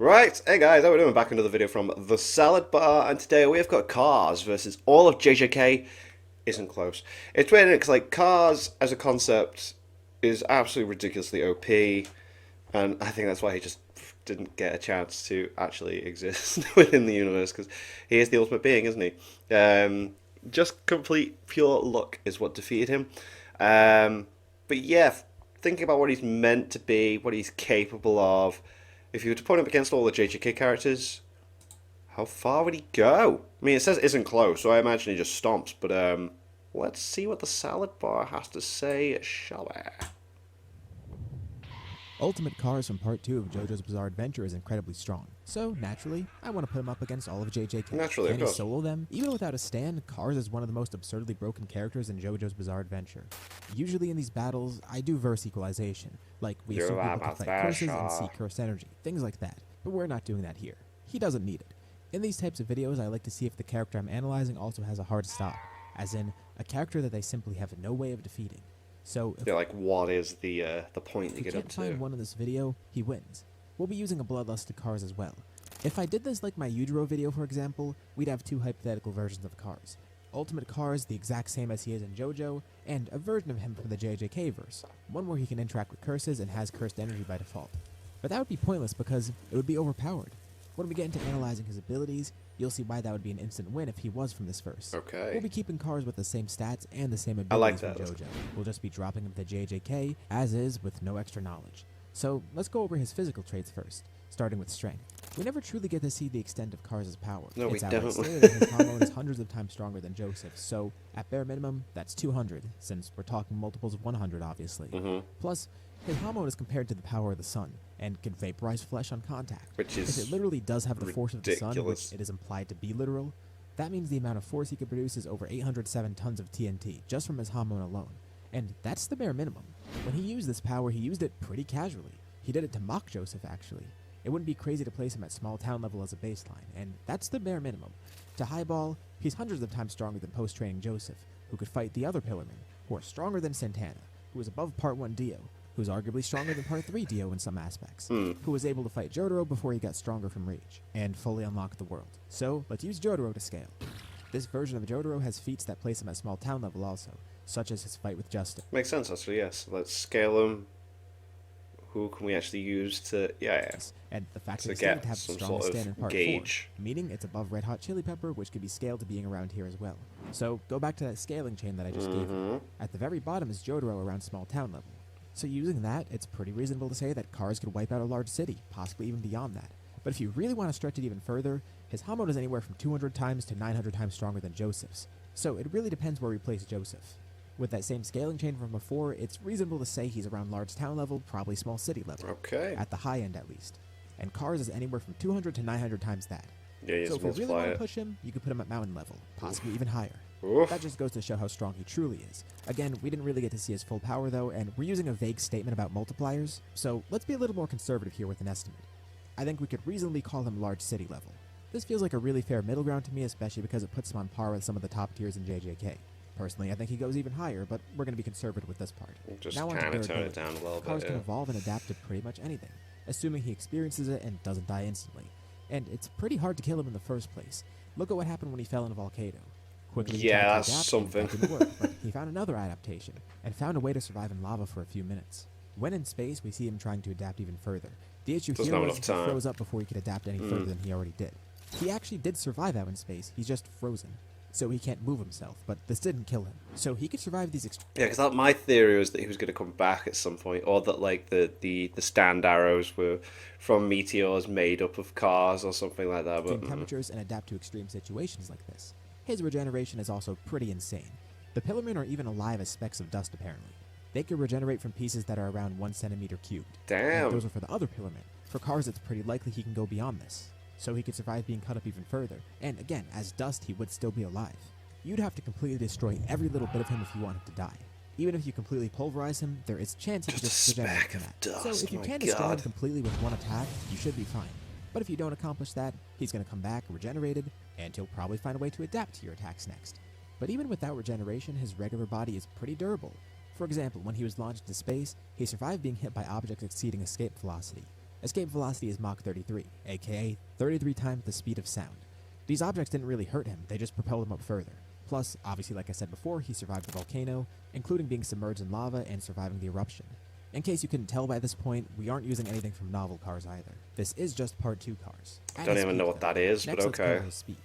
Right, hey guys, how we doing? Back another video from the Salad Bar, and today we've got Cars versus all of JJK. Isn't close. It's weird because like Cars as a concept is absolutely ridiculously OP, and I think that's why he just didn't get a chance to actually exist within the universe because he is the ultimate being, isn't he? Just complete pure luck is what defeated him. But yeah, thinking about what he's meant to be, what he's capable of. If you were to put him against all the JJK characters, how far would he go? I mean, it says isn't close, so I imagine he just stomps. But let's see what the salad bar has to say, shall we? Ultimate Cars from Part 2 of JoJo's Bizarre Adventure is incredibly strong, so naturally, I want to put him up against all of JJK. Naturally, of Can he course. solo them? Even without a stand, Cars is one of the most absurdly broken characters in JoJo's Bizarre Adventure. Usually in these battles, I do verse equalization, like we assume people can fight curses and see curse energy, things like that, but we're not doing that here. He doesn't need it. In these types of videos, I like to see if the character I'm analyzing also has a hard stop, as in, a character that they simply have no way of defeating. So if Yeah, like what is the point to we get up can't to? find one in this video, he wins. We'll be using a bloodlust of Cars as well. If I did this like my Yujiro video for example, we'd have two hypothetical versions of Cars. Ultimate Cars, the exact same as he is in JoJo, and a version of him from the JJK verse, one where he can interact with curses and has cursed energy by default. But that would be pointless because it would be overpowered. When we get into analyzing his abilities, you'll see why that would be an instant win if he was from this verse. Okay. We'll be keeping Cars with the same stats and the same I like abilities from that. JoJo. We'll just be dropping him to JJK, as is, with no extra knowledge. So let's go over his physical traits first, starting with strength. We never truly get to see the extent of Cars' power. No, we It's outright don't. stated that his hormone is hundreds of times stronger than Joseph's, so at bare minimum, that's 200, since we're talking multiples of 100 obviously. Plus, his hormone is compared to the power of the sun, and can vaporize flesh on contact. Which is if it literally does have the force of the sun, ridiculous. which it is implied to be literal, that means the amount of force he could produce is over 807 tons of TNT, just from his hormone alone. And that's the bare minimum. When he used this power, he used it pretty casually. He did it to mock Joseph, actually. It wouldn't be crazy to place him at small town level as a baseline, and that's the bare minimum. To highball, he's hundreds of times stronger than post-training Joseph, who could fight the other Pillarmen, who are stronger than Santana, who is above Part 1 Dio, who's arguably stronger than Part 3 Dio in some aspects, who was able to fight Jotaro before he got stronger from Rage, and fully unlock the world. So, let's use Jotaro to scale. This version of Jotaro has feats that place him at small town level also, such as his fight with Justin. Makes sense, actually, yes. Let's scale him. Who can we actually use to... Yeah. And the fact To that it's get stated to have the some strongest sort of stand in Part gauge. 4, meaning it's above Red Hot Chili Pepper, which could be scaled to being around here as well. So, go back to that scaling chain that I just gave you. At the very bottom is Jotaro around small town level. So using that, it's pretty reasonable to say that Cars could wipe out a large city, possibly even beyond that. But if you really want to stretch it even further, his hormone is anywhere from 200 times to 900 times stronger than Joseph's. So it really depends where we place Joseph. With that same scaling chain from before, it's reasonable to say he's around large town level, probably small city level. Okay. At the high end at least. And Cars is anywhere from 200 to 900 times that. Yeah, So if you really want to it. push him, you could put him at mountain level, possibly even higher. Oof. That just goes to show how strong he truly is. Again, we didn't really get to see his full power though, and we're using a vague statement about multipliers, so let's be a little more conservative here with an estimate. I think we could reasonably call him large city level. This feels like a really fair middle ground to me, especially because it puts him on par with some of the top tiers in JJK. Personally, I think he goes even higher, but we're going to be conservative with this part. Just Now on to kind of turn it durability. down a little Cars bit, can yeah. evolve and adapt to pretty much anything, assuming he experiences it and doesn't die instantly. And it's pretty hard to kill him in the first place. Look at what happened when he fell in a volcano. Quickly he Yeah, tried to that's adapt, something. and that didn't work, but he found another adaptation, and found a way to survive in lava for a few minutes. When in space, we see him trying to adapt even further. The issue Doesn't here have was enough he time. froze up before he could adapt any further than he already did. He actually did survive out in space, he's just frozen. So he can't move himself, but this didn't kill him. So he could survive these Yeah, because my theory was that he was going to come back at some point, or that like the stand arrows were from meteors made up of cars or something like that. But extreme temperatures and adapt to extreme situations like this. His regeneration is also pretty insane. The Pillarmen are even alive as specks of dust apparently. They can regenerate from pieces that are around 1 centimeter cubed. Damn. And those are for the other Pillarmen. For Cars, it's pretty likely he can go beyond this. So he could survive being cut up even further. And again, as dust, he would still be alive. You'd have to completely destroy every little bit of him if you want him to die. Even if you completely pulverize him, there is a chance he could Just a just regenerate speck from of that. dust, So if you my can destroy him God. completely with one attack, you should be fine. But if you don't accomplish that, he's going to come back regenerated, and he'll probably find a way to adapt to your attacks next. But even without regeneration, his regular body is pretty durable. For example, when he was launched into space, he survived being hit by objects exceeding escape velocity. Escape velocity is Mach 33, aka 33 times the speed of sound. These objects didn't really hurt him, they just propelled him up further. Plus, obviously like I said before, he survived the volcano, including being submerged in lava and surviving the eruption. In case you couldn't tell by this point, we aren't using anything from novel Cars either. This is just Part 2 Cars. Don't even know what that is, but next, let's okay. cover his speed.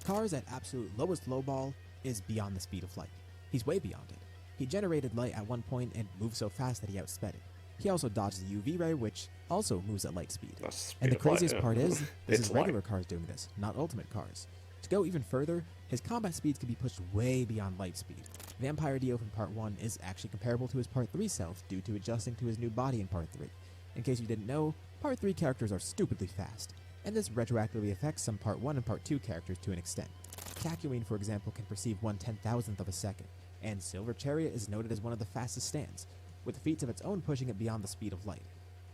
Cars at absolute lowest lowball is beyond the speed of light. He's way beyond it. He generated light at one point and moved so fast that he outsped it. He also dodged the UV ray, which also moves at light speed. That's the speed And the of light, craziest yeah. part is, this It's is regular light. cars doing this, not ultimate cars. To go even further, his combat speeds can be pushed way beyond light speed. Vampire Dio from Part 1 is actually comparable to his Part 3 self due to adjusting to his new body in Part 3. In case you didn't know, Part 3 characters are stupidly fast, and this retroactively affects some Part 1 and Part 2 characters to an extent. Tatooine, for example, can perceive 1/10,000th of a second, and Silver Chariot is noted as one of the fastest stands, with feats of its own pushing it beyond the speed of light.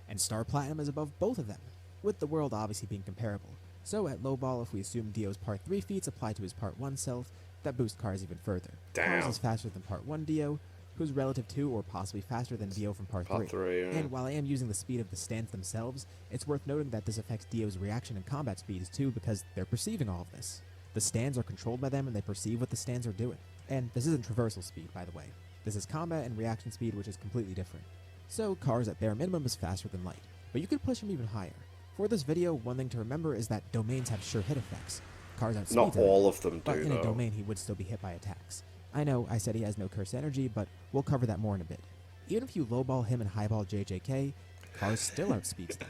And Star Platinum is above both of them, with the world obviously being comparable. So at low ball, if we assume Dio's Part 3 feats apply to his Part 1 self, that boosts Cars even further. Damn. Cars is faster than Part 1 Dio, who's relative to or possibly faster than Dio from Part 3. Part 3, yeah. And while I am using the speed of the stands themselves, it's worth noting that this affects Dio's reaction and combat speeds too because they're perceiving all of this. The stands are controlled by them and they perceive what the stands are doing. And this isn't traversal speed, by the way. This is combat and reaction speed, which is completely different. So Cars at bare minimum is faster than light, but you could push him even higher. For this video, one thing to remember is that domains have sure hit effects. Cars outspeed Not him, all of them but do, in a though. domain he would still be hit by attacks. I know I said he has no curse energy, but we'll cover that more in a bit. Even if you lowball him and highball JJK, Cars still outspeeds them.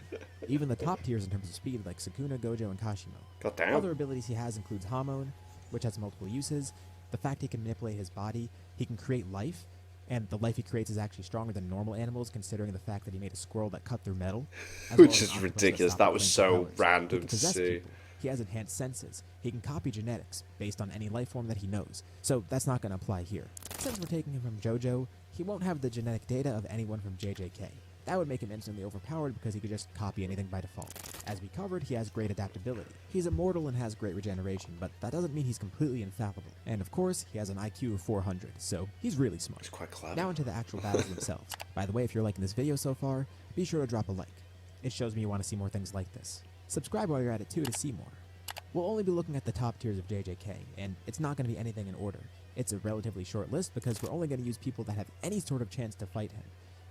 Even the top tiers in terms of speed like Sukuna, Gojo, and Kashimo. God damn. Other abilities he has includes Hamon, which has multiple uses, the fact he can manipulate his body, he can create life, and the life he creates is actually stronger than normal animals considering the fact that he made a squirrel that cut through metal. as well Which as is an octopus ridiculous. stopped That the was flames so and powers. He random can to possess see. people. He has enhanced senses. He can copy genetics based on any life form that he knows. So that's not going to apply here. Since we're taking him from JoJo, he won't have the genetic data of anyone from JJK. That would make him instantly overpowered because he could just copy anything by default. As we covered, he has great adaptability. He's immortal and has great regeneration, but that doesn't mean he's completely infallible. And of course, he has an IQ of 400, so he's really smart. It's quite clever. Now into the actual battles themselves. By the way, if you're liking this video so far, be sure to drop a like. It shows me you want to see more things like this. Subscribe while you're at it too to see more. We'll only be looking at the top tiers of JJK, and it's not going to be anything in order. It's a relatively short list because we're only going to use people that have any sort of chance to fight him.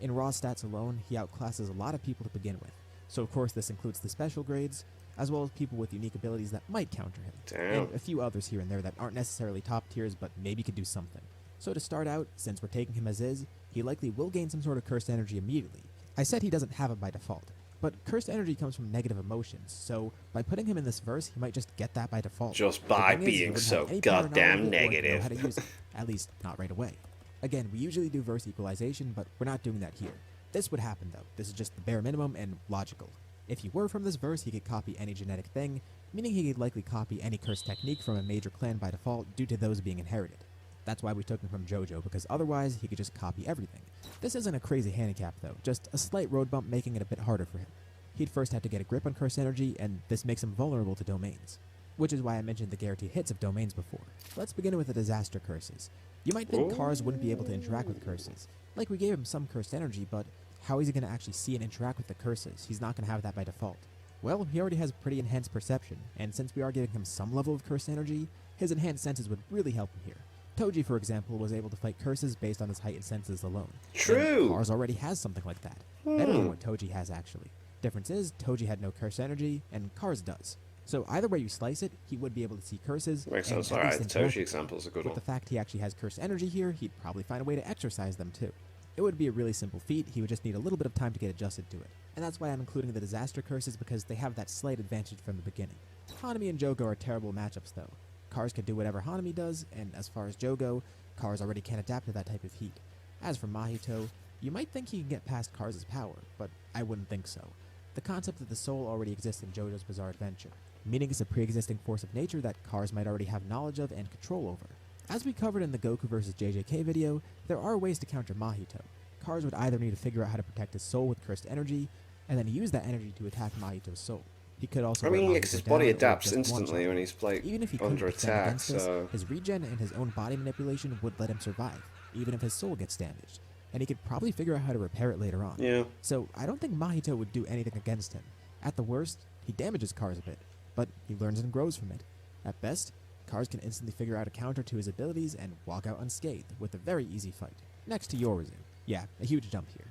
In raw stats alone, he outclasses a lot of people to begin with, so of course this includes the special grades, as well as people with unique abilities that might counter him, Damn. and a few others here and there that aren't necessarily top tiers but maybe could do something. So to start out, since we're taking him as is, he likely will gain some sort of cursed energy immediately. I said he doesn't have it by default, but cursed energy comes from negative emotions, so by putting him in this verse, he might just get that by default. Just The by thing is, he being wouldn't so have any prior knowledge goddamn of it or know negative. how to use it, at least not right away. Again, we usually do verse equalization, but we're not doing that here. This would happen though. This is just the bare minimum and logical. If he were from this verse, he could copy any genetic thing, meaning he could likely copy any cursed technique from a major clan by default due to those being inherited. That's why we took him from JoJo, because otherwise he could just copy everything. This isn't a crazy handicap though, just a slight road bump making it a bit harder for him. He'd first have to get a grip on cursed energy, and this makes him vulnerable to domains. Which is why I mentioned the guaranteed hits of domains before. Let's begin with the disaster curses. You might think Cars wouldn't be able to interact with curses. Like we gave him some cursed energy, but how is he going to actually see and interact with the curses? He's not going to have that by default. Well, he already has pretty enhanced perception, and since we are giving him some level of cursed energy, his enhanced senses would really help him here. Toji, for example, was able to fight curses based on his heightened senses alone. True. And Cars already has something like that. Better than what Toji has, actually. Difference is, Toji had no curse energy, and Cars does. So either way you slice it, he would be able to see curses. Makes and sense. at Alright, least the interact Toshi with them. example is a good With one. the fact he actually has cursed energy here, he'd probably find a way to exercise them too. It would be a really simple feat, he would just need a little bit of time to get adjusted to it. And that's why I'm including the disaster curses, because they have that slight advantage from the beginning. Hanami and Jogo are terrible matchups though. Cars can do whatever Hanami does, and as far as Jogo, Cars already can't adapt to that type of heat. As for Mahito, you might think he can get past Cars' power, but I wouldn't think so. The concept of the soul already exists in JoJo's Bizarre Adventure, meaning it's a pre-existing force of nature that Cars might already have knowledge of and control over. As we covered in the Goku vs JJK video, there are ways to counter Mahito. Cars would either need to figure out how to protect his soul with cursed energy, and then use that energy to attack Mahito's soul. He could also I let mean, Mahito his down body or adapts just instantly one-shot when him. he's like Even if he couldn't under defend attack, against this, so his regen and his own body manipulation would let him survive, even if his soul gets damaged. and he could probably figure out how to repair it later on. Yeah. So I don't think Mahito would do anything against him. At the worst, he damages Cars a bit, but he learns and grows from it. At best, Cars can instantly figure out a counter to his abilities and walk out unscathed with a very easy fight. Next to Yoruzu. Yeah, a huge jump here.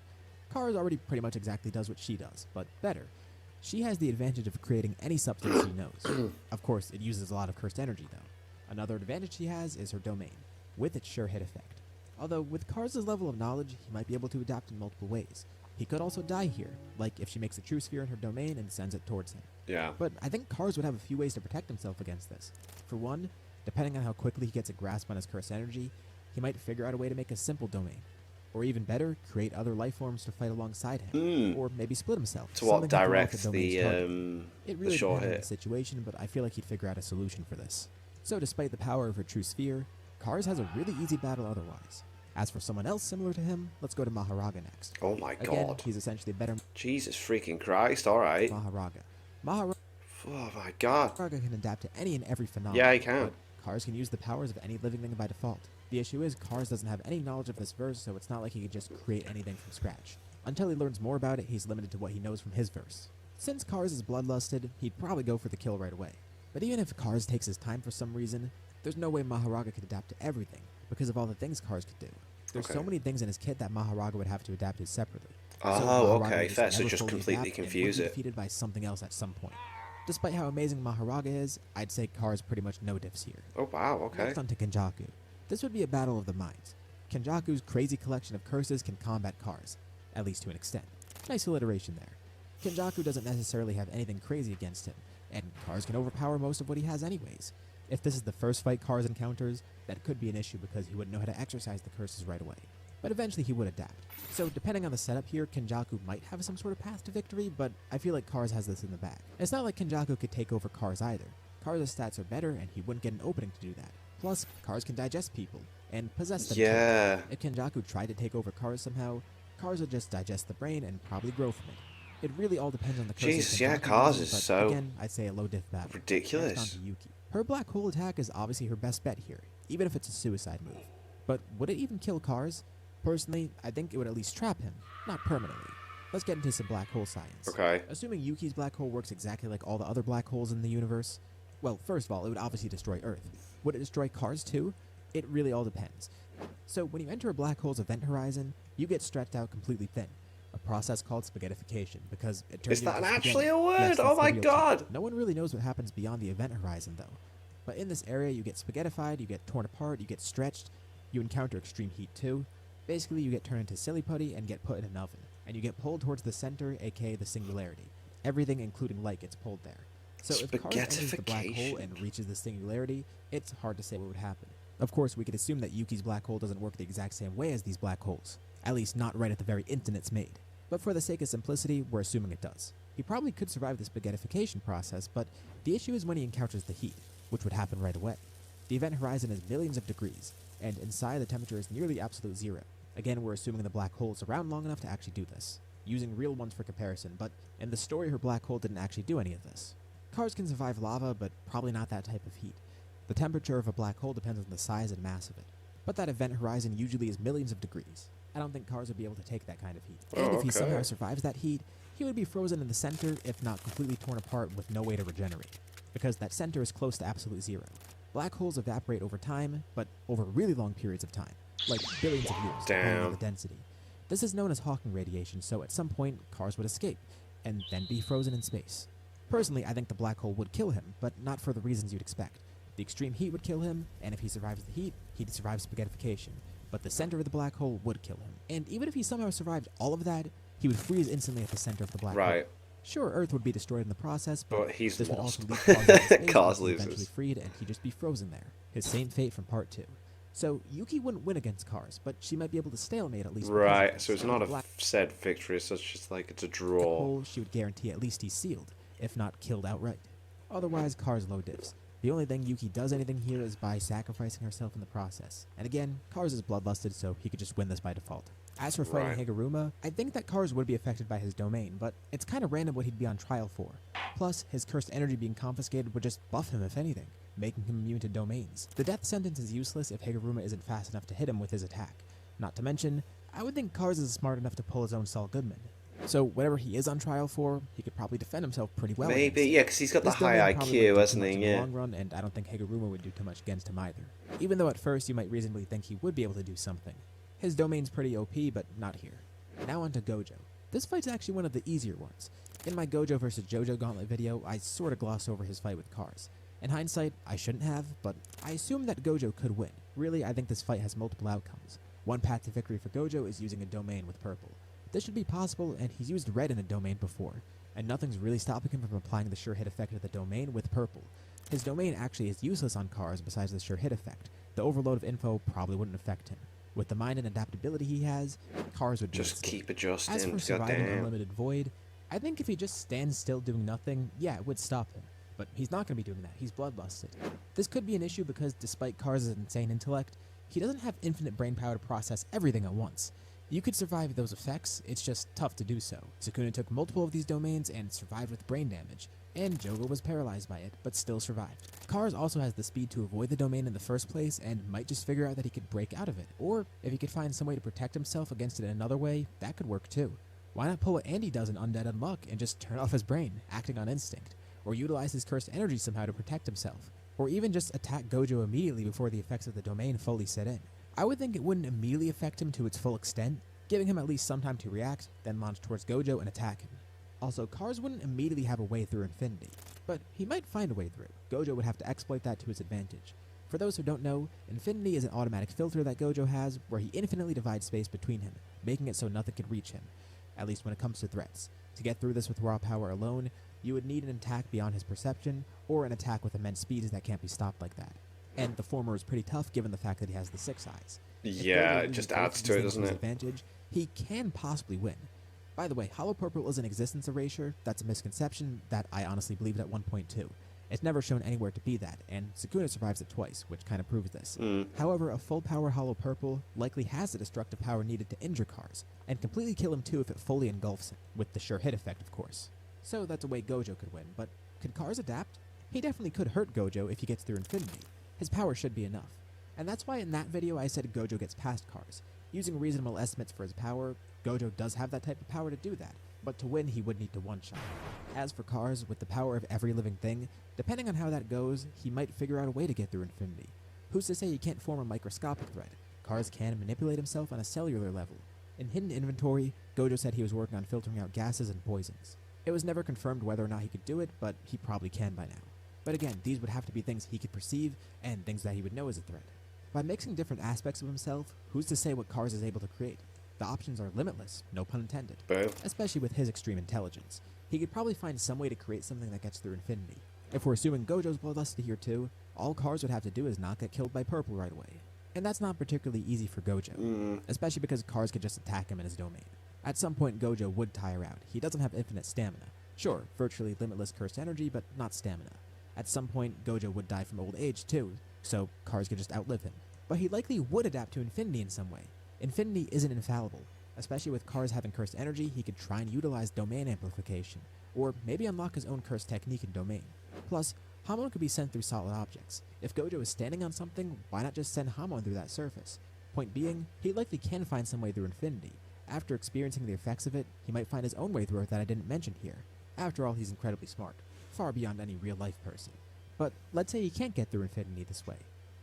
Cars already pretty much exactly does what she does, but better. She has the advantage of creating any substance she knows. Of course, it uses a lot of cursed energy, though. Another advantage she has is her domain, with its sure hit effect. Although, with Cars' level of knowledge, he might be able to adapt in multiple ways. He could also die here, like if she makes a true sphere in her domain and sends it towards him. Yeah. But I think Cars would have a few ways to protect himself against this. For one, depending on how quickly he gets a grasp on his cursed energy, he might figure out a way to make a simple domain. Or even better, create other life forms to fight alongside him. Or maybe split himself. To what, something he can roll direct with the domain's target. It really short depends on hit? the situation, but I feel like he'd figure out a solution for this. So despite the power of her true sphere, Cars has a really easy battle otherwise. As for someone else similar to him, let's go to Maharaga next. Oh my Again, god. he's essentially better Jesus freaking Christ, alright. Maharaga. Oh my god. Maharaga can adapt to any and every phenomenon. Yeah, he can. But Cars can use the powers of any living thing by default. The issue is, Cars doesn't have any knowledge of this verse, so it's not like he could just create anything from scratch. Until he learns more about it, he's limited to what he knows from his verse. Since Cars is bloodlusted, he'd probably go for the kill right away. But even if Cars takes his time for some reason, there's no way Maharaga could adapt to everything, because of all the things Cars could do. There's so many things in his kit that Maharaga would have to adapt to separately. Oh, Maharaga okay, would fair, so never just fully completely adapt and would confuse be it. defeated by something else at some point. Despite how amazing Maharaga is, I'd say Cars pretty much no diffs here. Oh wow, okay. Next on to Kenjaku. This would be a battle of the minds. Kenjaku's crazy collection of curses can combat Cars, at least to an extent. Nice alliteration there. Kenjaku doesn't necessarily have anything crazy against him, and Cars can overpower most of what he has anyways. If this is the first fight Cars encounters, that could be an issue because he wouldn't know how to exercise the curses right away. But eventually he would adapt. So depending on the setup here, Kenjaku might have some sort of path to victory, but I feel like Cars has this in the bag. It's not like Kenjaku could take over Cars either. Cars' stats are better, and he wouldn't get an opening to do that. Plus, Cars can digest people, and possess them too. Yeah. If Kenjaku tried to take over Cars somehow, Cars would just digest the brain and probably grow from it. It really all depends on the curses Jesus, yeah, Kenjaku Cars uses, is but so again, I'd say a low diff battle. ridiculous. Next on to Yuki. Her black hole attack is obviously her best bet here, even if it's a suicide move. But would it even kill Cars? Personally, I think it would at least trap him, not permanently. Let's get into some black hole science. Okay. Assuming Yuki's black hole works exactly like all the other black holes in the universe, well, first of all, it would obviously destroy Earth. Would it destroy Cars too? It really all depends. So when you enter a black hole's event horizon, you get stretched out completely thin. A process called spaghettification, because it turns Is you that into actually spaghetti. a word? Yes, Oh that's the my real term. god! No one really knows what happens beyond the event horizon, though. But in this area, you get spaghettified, you get torn apart, you get stretched, you encounter extreme heat too. Basically, you get turned into silly putty and get put in an oven, and you get pulled towards the center, aka the singularity. Everything, including light, gets pulled there. So if Cars enters the black hole and reaches the singularity, it's hard to say what would happen. Of course, we could assume that Yuki's black hole doesn't work the exact same way as these black holes. At least not right at the very instant it's made. But for the sake of simplicity, we're assuming it does. He probably could survive the spaghettification process, but the issue is when he encounters the heat, which would happen right away. The event horizon is millions of degrees, and inside the temperature is nearly absolute zero. Again, we're assuming the black hole is around long enough to actually do this, using real ones for comparison, but in the story her black hole didn't actually do any of this. Cars can survive lava, but probably not that type of heat. The temperature of a black hole depends on the size and mass of it, but that event horizon usually is millions of degrees. I don't think Cars would be able to take that kind of heat. And if he somehow survives that heat, he would be frozen in the center, if not completely torn apart with no way to regenerate, because that center is close to absolute zero. Black holes evaporate over time, but over really long periods of time, like billions of years, depending on the density. This is known as Hawking radiation, so at some point, Cars would escape, and then be frozen in space. Personally, I think the black hole would kill him, but not for the reasons you'd expect. The extreme heat would kill him, and if he survives the heat, he'd survive spaghettification. But the center of the black hole would kill him. And even if he somehow survived all of that, he would freeze instantly at the center of the black hole. Sure, Earth would be destroyed in the process, but he's this lost. would also leave Cars in space, Cars and he'd eventually loses. freed, and he'd just be frozen there. His same fate from part 2. So Yuki wouldn't win against Cars, but she might be able to stalemate at least. Right, so it's not a black said victory, so it's just like it's a draw. hole, she would guarantee at least he's sealed, if not killed outright. Otherwise, Cars low diffs. The only thing Yuki does anything here is by sacrificing herself in the process. And again, Cars is bloodlusted, so he could just win this by default. As for fighting Higuruma, I think that Cars would be affected by his domain, but it's kind of random what he'd be on trial for. Plus, his cursed energy being confiscated would just buff him if anything, making him immune to domains. The death sentence is useless if Higuruma isn't fast enough to hit him with his attack. Not to mention, I would think Cars is smart enough to pull his own Saul Goodman. So whatever he is on trial for, he could probably defend himself pretty well Maybe, against. yeah, because he's got the This high domain probably wouldn't IQ, do too hasn't much he? in the Yeah. long run, and I don't think Higuruma would do too much against him either. Even though at first you might reasonably think he would be able to do something. His domain's pretty OP, but not here. Now on to Gojo. This fight's actually one of the easier ones. In my Gojo vs. Jojo Gauntlet video, I sorta glossed over his fight with Cars. In hindsight, I shouldn't have, but I assume that Gojo could win. Really, I think this fight has multiple outcomes. One path to victory for Gojo is using a domain with purple. This should be possible, and he's used red in a domain before, and nothing's really stopping him from applying the sure hit effect of the domain with purple. His domain actually is useless on Cars besides the sure hit effect. The overload of info probably wouldn't affect him. With the mind and adaptability he has, Cars would be Just keep adjusting. As for God surviving damn. Unlimited Void, I think if he just stands still doing nothing, yeah, it would stop him. But he's not going to be doing that. He's bloodlusted. This could be an issue because despite Cars' insane intellect, he doesn't have infinite brain power to process everything at once. You could survive those effects, it's just tough to do so. Sukuna took multiple of these domains and survived with brain damage, and Jogo was paralyzed by it, but still survived. Cars also has the speed to avoid the domain in the first place and might just figure out that he could break out of it, or if he could find some way to protect himself against it in another way, that could work too. Why not pull what Andy does in Undead Unluck and just turn off his brain, acting on instinct? Or utilize his cursed energy somehow to protect himself? Or even just attack Gojo immediately before the effects of the domain fully set in? I would think it wouldn't immediately affect him to its full extent, giving him at least some time to react, then launch towards Gojo and attack him. Also, Cars wouldn't immediately have a way through Infinity, but he might find a way through. Gojo would have to exploit that to his advantage. For those who don't know, Infinity is an automatic filter that Gojo has where he infinitely divides space between him, making it so nothing can reach him, at least when it comes to threats. To get through this with raw power alone, you would need an attack beyond his perception, or an attack with immense speeds that can't be stopped like that. And the former is pretty tough given the fact that he has the 6 eyes. Yeah, it just adds to it, doesn't it? Advantage, he can possibly win. By the way, Hollow Purple is an existence erasure. That's a misconception that I honestly believed at 1.2. It's never shown anywhere to be that, and Sukuna survives it twice, which kind of proves this. However, a full power Hollow Purple likely has the destructive power needed to injure Cars, and completely kill him too if it fully engulfs him, with the sure hit effect of course. So that's a way Gojo could win, but could Cars adapt? He definitely could hurt Gojo if he gets through Infinity. His power should be enough. And that's why in that video I said Gojo gets past Cars. Using reasonable estimates for his power, Gojo does have that type of power to do that, but to win he would need to one-shot. As for Cars, with the power of every living thing, depending on how that goes, he might figure out a way to get through Infinity. Who's to say he can't form a microscopic thread? Cars can manipulate himself on a cellular level. In Hidden Inventory, Gojo said he was working on filtering out gases and poisons. It was never confirmed whether or not he could do it, but he probably can by now. But again, these would have to be things he could perceive, and things that he would know as a threat. By mixing different aspects of himself, who's to say what Cars is able to create? The options are limitless, no pun intended. Boo. Especially with his extreme intelligence. He could probably find some way to create something that gets through Infinity. If we're assuming Gojo's bloodlusted here too, all Cars would have to do is not get killed by Purple right away. And that's not particularly easy for Gojo, especially because Cars could just attack him in his domain. At some point Gojo would tire out. He doesn't have infinite stamina. Sure, virtually limitless cursed energy, but not stamina. At some point Gojo would die from old age too, so Cars could just outlive him. But he likely would adapt to Infinity in some way. Infinity isn't infallible. Especially with Cars having cursed energy, he could try and utilize domain amplification, or maybe unlock his own cursed technique in domain. Plus, Hamon could be sent through solid objects. If Gojo is standing on something, why not just send Hamon through that surface? Point being, he likely can find some way through Infinity. After experiencing the effects of it, he might find his own way through it that I didn't mention here. After all, he's incredibly smart, far beyond any real-life person. But let's say he can't get through Infinity this way.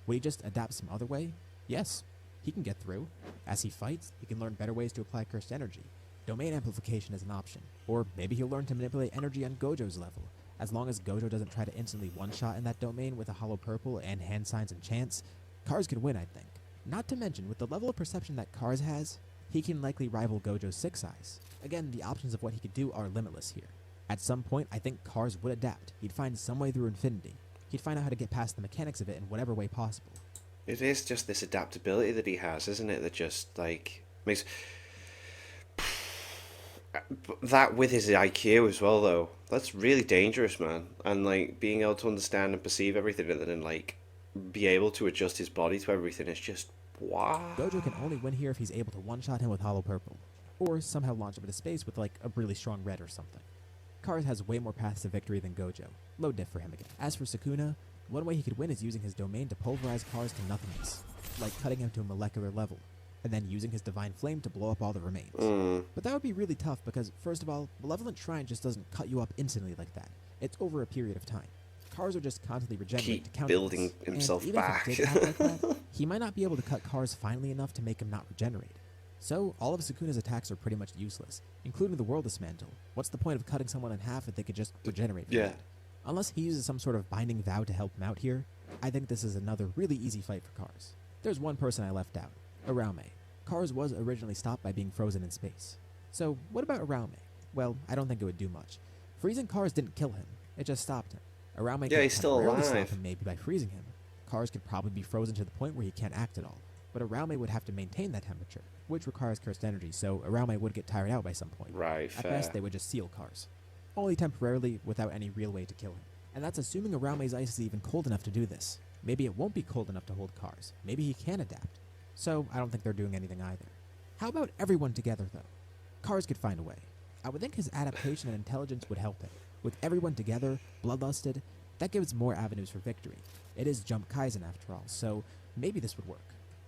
Would he just adapt some other way? Yes, he can get through. As he fights, he can learn better ways to apply cursed energy. Domain amplification is an option. Or maybe he'll learn to manipulate energy on Gojo's level. As long as Gojo doesn't try to instantly one-shot in that domain with a Hollow Purple and hand signs and chants, Cars could win, I think. Not to mention, with the level of perception that Cars has, he can likely rival Gojo's 6 eyes. Again, the options of what he could do are limitless here. At some point, I think Cars would adapt. He'd find some way through Infinity. He'd find out how to get past the mechanics of it in whatever way possible. It is just this adaptability that he has, isn't it? That just, like, makes... That with his IQ as well, though. That's really dangerous, man. And, like, being able to understand and perceive everything and then, like, be able to adjust his body to everything is just... wow. Gojo can only win here if he's able to one-shot him with Hollow Purple. Or somehow launch him into space with, like, a really strong red or something. Cars has way more paths to victory than Gojo. Low diff for him again. As for Sukuna, one way he could win is using his domain to pulverize Cars to nothingness, like cutting him to a molecular level. and then using his Divine Flame to blow up all the remains. But that would be really tough because, first of all, Malevolent Shrine just doesn't cut you up instantly like that. It's over a period of time. Cars are just constantly regenerating to counter building this. himself and even back. If it did act like that, he might not be able to cut Cars finely enough to make him not regenerate. So, all of Sukuna's attacks are pretty much useless, including the World Dismantle. What's the point of cutting someone in half if they could just regenerate from that? Unless he uses some sort of binding vow to help him out here, I think this is another really easy fight for Cars. There's one person I left out, Araume. Cars was originally stopped by being frozen in space. So, what about Araume? Well, I don't think it would do much. Freezing Cars didn't kill him, it just stopped him. Araume could he's still temporarily stop alive. him maybe by freezing him. Cars could probably be frozen to the point where he can't act at all. But Araume would have to maintain that temperature, which requires cursed energy, so Araume would get tired out by some point. Right, At fair. best, they would just seal Cars. Only temporarily, without any real way to kill him. And that's assuming Araume's ice is even cold enough to do this. Maybe it won't be cold enough to hold Cars. Maybe he can adapt. So, I don't think they're doing anything either. How about everyone together, though? Cars could find a way. I would think his adaptation and intelligence would help him. With everyone together, bloodlusted, that gives more avenues for victory. It is Jump Kaizen after all, so maybe this would work.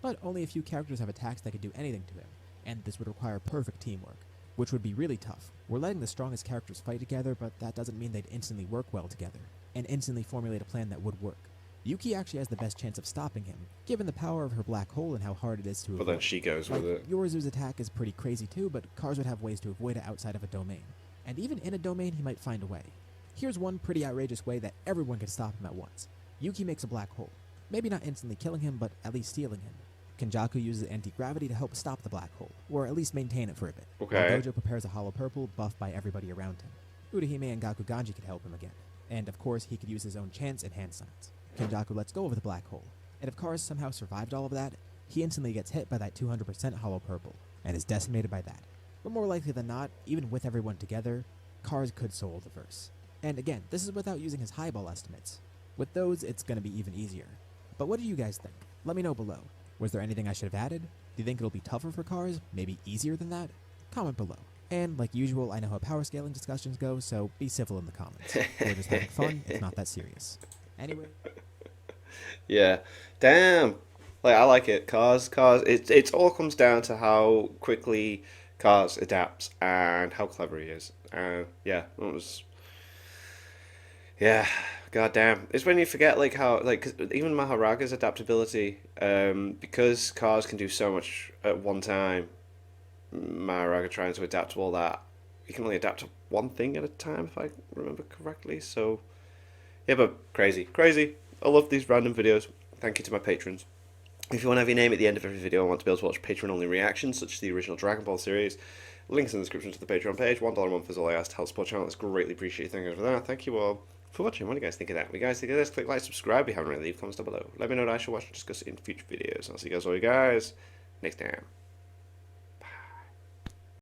But only a few characters have attacks that could do anything to him, and this would require perfect teamwork, which would be really tough. We're letting the strongest characters fight together, but that doesn't mean they'd instantly work well together, and instantly formulate a plan that would work. Yuki actually has the best chance of stopping him, given the power of her black hole and how hard it is to avoid. But then she goes with it. Yorizu's attack is pretty crazy too, but Cars would have ways to avoid it outside of a domain. And even in a domain, he might find a way. Here's one pretty outrageous way that everyone can stop him at once. Yuki makes a black hole. Maybe not instantly killing him, but at least stealing him. Kenjaku uses anti-gravity to help stop the black hole, or at least maintain it for a bit. Okay. While Gojo prepares a hollow purple, buffed by everybody around him. Urahime and Gakuganji could help him again. And of course, he could use his own chants and hand signs. Kenjaku lets go of the black hole. And if Cars somehow survived all of that, he instantly gets hit by that 200% hollow purple, and is decimated by that. But more likely than not, even with everyone together, Cars could solo the verse. And again, this is without using his highball estimates. With those, it's going to be even easier. But what do you guys think? Let me know below. Was there anything I should have added? Do you think it'll be tougher for Cars? Maybe easier than that? Comment below. And like usual, I know how power scaling discussions go, so be civil in the comments. We're just having fun, it's not that serious. Anyway. Yeah. Damn. Like, I like it. Cars. It all comes down to how quickly Cars adapts and how clever he is. Yeah, it was... Yeah, goddamn. It's when you forget, like, how, like, 'cause even Maharaga's adaptability, because Cars can do so much at one time, Maharaga trying to adapt to all that, he can only adapt to one thing at a time, if I remember correctly, so... Yeah, but crazy. I love these random videos. Thank you to my patrons. If you want to have your name at the end of every video and want to be able to watch Patreon-only reactions, such as the original Dragon Ball series, links in the description to the Patreon page. $1 a month is all I ask to help support the channel. It's greatly appreciated. Thank you for that. Thank you all for watching. What do you guys think of that? If you guys think of this, click like, subscribe if you haven't already. Leave comments down below. Let me know what I should watch and discuss in future videos. I'll see you guys all next time.